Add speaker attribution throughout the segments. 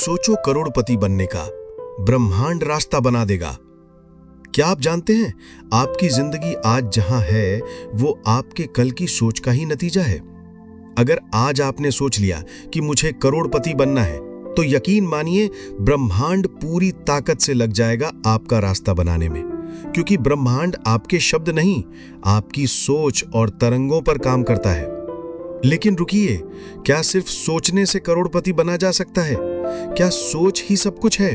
Speaker 1: सोचो करोड़पति बनने का, ब्रह्मांड रास्ता बना देगा। क्या आप जानते हैं आपकी जिंदगी आज जहां है वो आपके कल की सोच का ही नतीजा है। अगर आज आपने सोच लिया कि मुझे करोड़पति बनना है तो यकीन मानिए ब्रह्मांड पूरी ताकत से लग जाएगा आपका रास्ता बनाने में, क्योंकि ब्रह्मांड आपके शब्द नहीं, आपकी सोच और तरंगों पर काम करता है। लेकिन रुकिए, क्या सिर्फ सोचने से करोड़पति बना जा सकता है? क्या सोच ही सब कुछ है?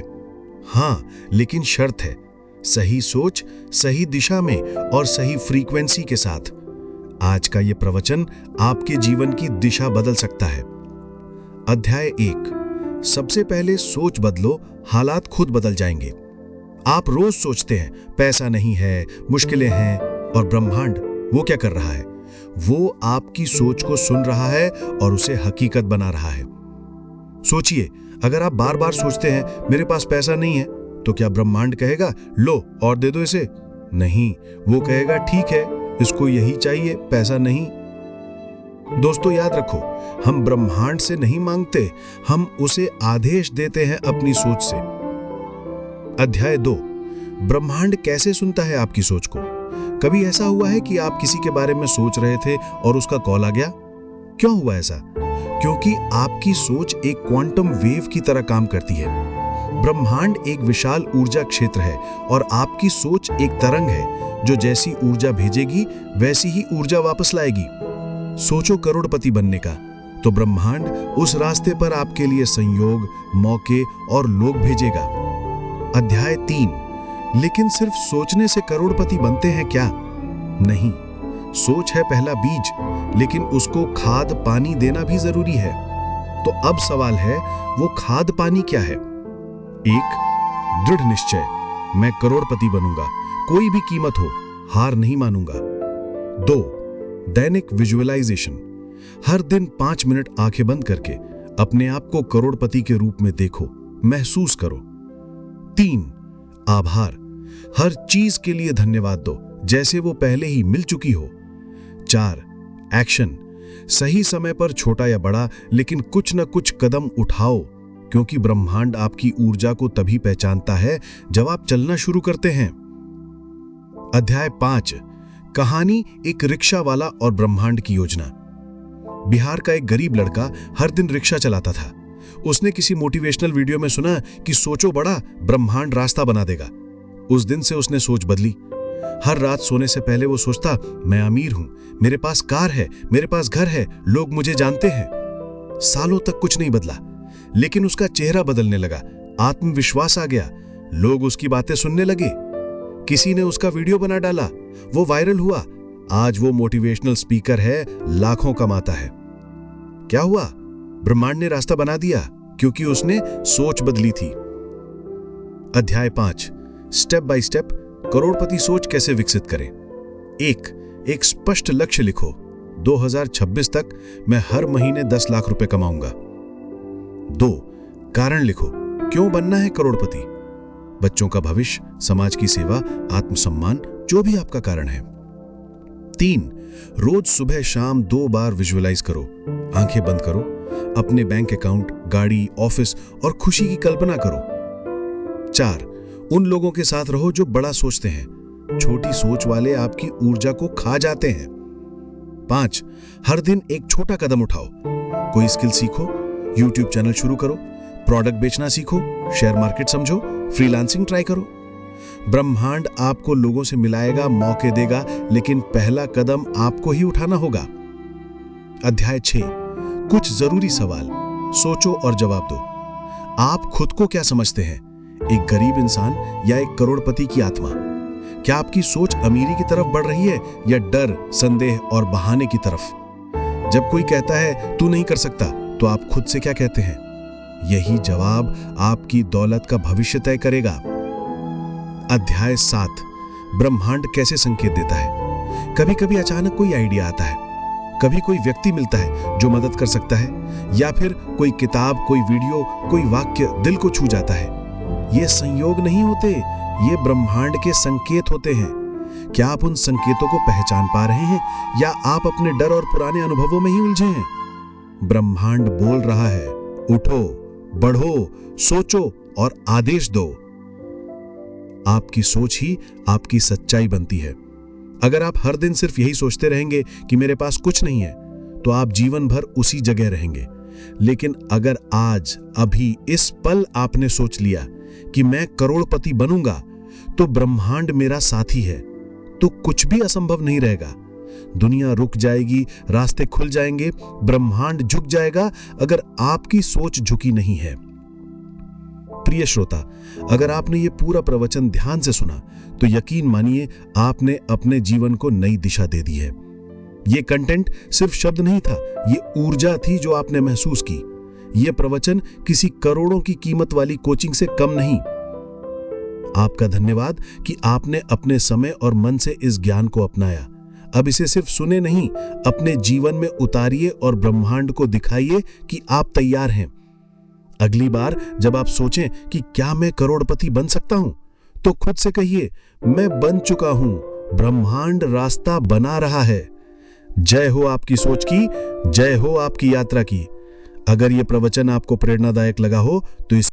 Speaker 1: हाँ, लेकिन शर्त है, सही सोच, सही दिशा में और सही फ्रीक्वेंसी के साथ। आज का ये प्रवचन आपके जीवन की दिशा बदल सकता है। अध्याय 1। सबसे पहले सोच बदलो, हालात खुद बदल जाएंगे। आप रोज सोचते हैं पैसा नहीं है, मुश्किलें हैं, और ब्रह्मांड वो क्या कर रहा है? वो आपकी सोच को सुन रहा है और उसे हकीकत बना रहा है। सोचिए, अगर आप बार बार सोचते हैं मेरे पास पैसा नहीं है, तो क्या ब्रह्मांड कहेगा लो और दे दो इसे? नहीं, वो कहेगा ठीक है, इसको यही चाहिए, पैसा नहीं। दोस्तों याद रखो, हम ब्रह्मांड से नहीं मांगते, हम उसे आदेश देते हैं अपनी सोच से। अध्याय 2। ब्रह्मांड कैसे सुनता है आपकी सोच को? कभी ऐसा हुआ है कि आप किसी के बारे में सोच रहे थे और उसका कॉल आ गया? क्यों हुआ ऐसा? क्योंकि आपकी सोच एक क्वांटम वेव की तरह काम करती है। ब्रह्मांड एक विशाल ऊर्जा क्षेत्र है और आपकी सोच एक तरंग है जो जैसी ऊर्जा भेजेगी वैसी ही ऊर्जा वापस लाएगी। सोचो करोड़पति बनने का, तो ब्रह्मांड उस रास्ते पर आपके लिए संयोग, मौके और लोग भेजेगा। अध्याय 3। लेकिन सिर्फ सोचने से करोड़पति बनते हैं क्या? नहीं, सोच है पहला बीज, लेकिन उसको खाद पानी देना भी जरूरी है। तो अब सवाल है, वो खाद पानी क्या है? 1. दृढ़ निश्चय, मैं करोड़पति बनूंगा, कोई भी कीमत हो, हार नहीं मानूंगा। 2. दैनिक विजुअलाइजेशन, हर दिन 5 मिनट आंखें बंद करके अपने आप को करोड़पति के रूप में देखो, महसूस करो। 3. आभार, हर चीज के लिए धन्यवाद दो जैसे वो पहले ही मिल चुकी हो। 4. एक्शन, सही समय पर छोटा या बड़ा लेकिन कुछ न कुछ कदम उठाओ, क्योंकि ब्रह्मांड आपकी ऊर्जा को तभी पहचानता है जब आप चलना शुरू करते हैं। अध्याय 5। कहानी एक रिक्शा वाला और ब्रह्मांड की योजना। बिहार का एक गरीब लड़का हर दिन रिक्शा चलाता था। उसने किसी मोटिवेशनल वीडियो में सुना कि सोचो बड़ा, ब्रह्मांड रास्ता बना देगा। उस दिन से उसने सोच बदली। हर रात सोने से पहले वो सोचता, मैं अमीर हूं, मेरे पास कार है, मेरे पास घर है, लोग मुझे जानते हैं। सालों तक कुछ नहीं बदला, लेकिन उसका चेहरा बदलने लगा, आत्मविश्वास आ गया, लोग उसकी बातें सुनने लगे। किसी ने उसका वीडियो बना डाला, वो वायरल हुआ। आज वो मोटिवेशनल स्पीकर है, लाखों कमाता है। क्या हुआ? ब्रह्मांड ने रास्ता बना दिया, क्योंकि उसने सोच बदली थी। अध्याय 5। स्टेप बाय स्टेप करोड़पति सोच कैसे विकसित करें। 1. एक स्पष्ट लक्ष्य लिखो, 2026 तक मैं हर महीने 10 लाख रुपए कमाऊंगा। 2. कारण लिखो, क्यों बनना है करोड़पति? बच्चों का भविष्य, समाज की सेवा, आत्मसम्मान, जो भी आपका कारण है। 3. रोज सुबह शाम 2 बार विजुअलाइज करो, आंखें बंद करो, अपने बैंक अकाउंट, गाड़ी, ऑफिस और खुशी की कल्पना करो। 4. उन लोगों के साथ रहो जो बड़ा सोचते हैं, छोटी सोच वाले आपकी ऊर्जा को खा जाते हैं। 5. हर दिन एक छोटा कदम उठाओ, कोई स्किल सीखो, यूट्यूब चैनल शुरू करो, प्रोडक्ट बेचना सीखो, शेयर मार्केट समझो, फ्रीलांसिंग ट्राई करो। ब्रह्मांड आपको लोगों से मिलाएगा, मौके देगा, लेकिन पहला कदम आपको ही उठाना होगा। अध्याय 6। कुछ जरूरी सवाल सोचो और जवाब दो। आप खुद को क्या समझते हैं, एक गरीब इंसान या एक करोड़पति की आत्मा? क्या आपकी सोच अमीरी की तरफ बढ़ रही है या डर, संदेह और बहाने की तरफ? जब कोई कहता है तू नहीं कर सकता, तो आप खुद से क्या कहते हैं? यही जवाब आपकी दौलत का भविष्य तय करेगा। अध्याय 7। ब्रह्मांड कैसे संकेत देता है। कभी कभी अचानक कोई आइडिया आता है, कभी कोई व्यक्ति मिलता है जो मदद कर सकता है, या फिर कोई किताब, कोई वीडियो, कोई वाक्य दिल को छू जाता है। ये संयोग नहीं होते, ये ब्रह्मांड के संकेत होते हैं। क्या आप उन संकेतों को पहचान पा रहे हैं या आप अपने डर और पुराने अनुभवों में ही उलझे हैं? ब्रह्मांड बोल रहा है, उठो, बढ़ो, सोचो और आदेश दो। आपकी सोच ही आपकी सच्चाई बनती है। अगर आप हर दिन सिर्फ यही सोचते रहेंगे कि मेरे पास कुछ नहीं है, तो आप जीवन भर उसी जगह रहेंगे। लेकिन अगर आज, अभी, इस पल आपने सोच लिया कि मैं करोड़पति बनूंगा, तो ब्रह्मांड मेरा साथी है, तो कुछ भी असंभव नहीं रहेगा। दुनिया रुक जाएगी, रास्ते खुल जाएंगे, ब्रह्मांड झुक जाएगा, अगर आपकी सोच झुकी नहीं है। प्रिय श्रोता, अगर आपने ये पूरा प्रवचन ध्यान से सुना, तो यकीन मानिए आपने अपने जीवन को नई दिशा दे दी है। ये कंटेंट सिर्फ शब्द नहीं था, ये ऊर्जा थी जो आपने महसूस की। ये प्रवचन किसी करोड़ों की कीमत वाली कोचिंग से कम नहीं। आपका धन्यवाद कि आपने अपने समय और मन से इस ज्ञान को अपनाया। अब इसे सिर्फ सुने नहीं, अपने जीवन में उतारिए और ब्रह्मांड को दिखाइए कि आप तैयार हैं। अगली बार जब आप सोचें कि क्या मैं करोड़पति बन सकता हूं, तो खुद से कहिए, मैं बन चुका हूं, ब्रह्मांड रास्ता बना रहा है। जय हो आपकी सोच की, जय हो आपकी यात्रा की। अगर यह प्रवचन आपको प्रेरणादायक लगा हो तो इस